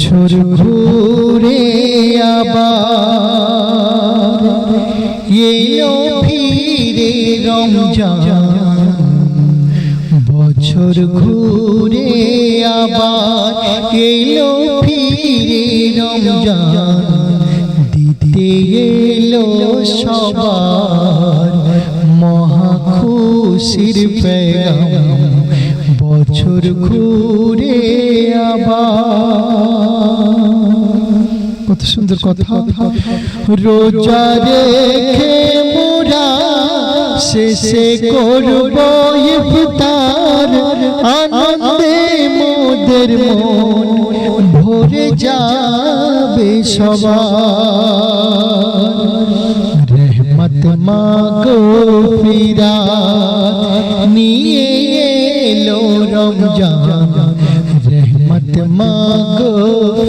বছর ঘুরে আবার এলো ফিরে রমজান, বছর ঘুরে আবার এলো ফিরে রমজান, দিতে এলো সবার মহা খুশির পেগাম। বছর ঘুরে আবার, কত সুন্দর কথা। রোজা রেখে মোরা শেষে করব ইফতার, আনন্দে মোদের মন ভরে যাবে সবার। রহমত মাগফিরাত নিয়ে এলো রমজান, রহমত মাগফিরাত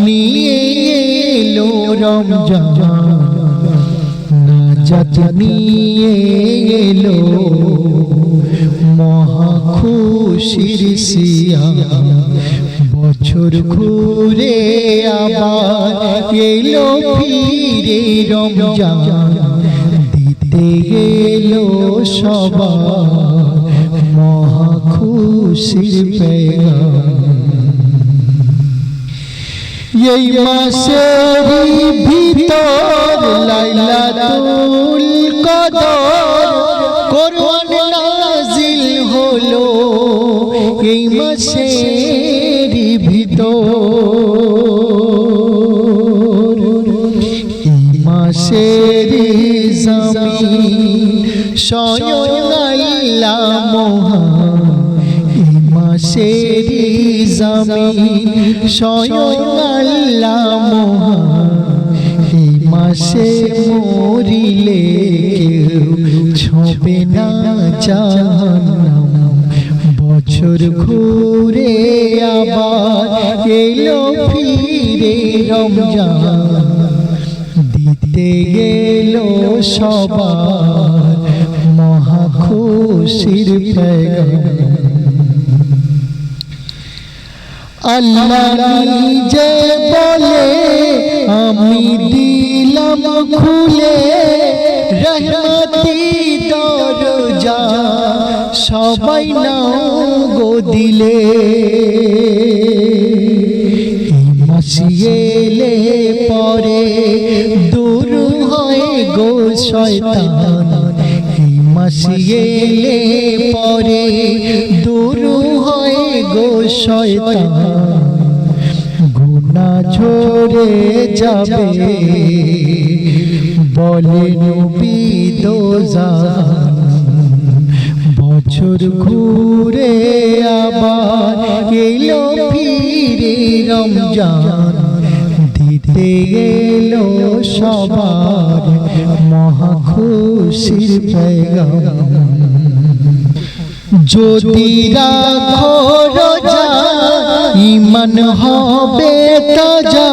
নিয়ে এলো রমজান, নাজাত নিয়ে এলো মহা খুশির সিয়াম। বছর ঘুরে আবার এলো ফিরে রমজান, দিতে এলো সবার মহা খুশির পেগাম। এই মাসের ভিতর লাইলাতুল কদর কোরআন নাজিল হলো, এই মাসের ভিতর, এই মাসের জমিন স্বয়ং আল্লাহ মহান, এই মাসের জমিন স্বয়ং আল্লাহ মহান, এই মাসে মরিলে কেউ ছোঁবে না জাহান্নাম। বছর ঘুরে আবার এলো ফিরে রমজান, দিতে এলো সবার মহা খুশির পেগাম। আল্লাহ নিজে বলে আমি দিলাম খুলে, রহমতি দরজা সবাই নাও গো দিলে। এই মাসে এলে পরে দূর হয় গো শয়তান, এই মাসে এলে পরে দূর হয় গো শয়তান, গুনাহ ঝরে যাবে বলে নবী দোজান। বছর ঘুরে আবার এলো ফিরে রমজান, দিতে এলো সবার মহা খুশির পেগাম। যদি রাখো রোজা ঈমান হবে তাজা,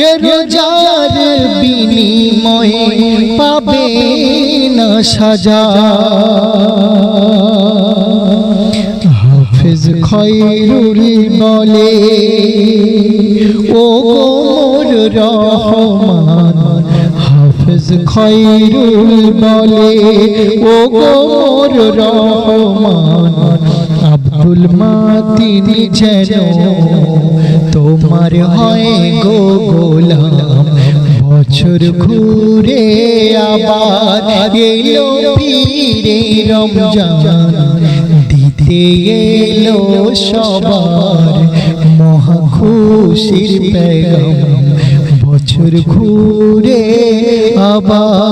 এ রোজার বিনিময়ে পাবে না সাজা। হাফেজ খয়রুল বলে ও গো মোর রহমান, হাফেজ খয়রুল বলে ও গো মোর রহমান, আব্দুল মাতিন যেন তোমার হয় গো গোলাম। বছর ঘুরে আবার এলো ফিরে রমজান, দিতে এলো সবার মহা খুশির পেগাম। বছর ঘুরে আবার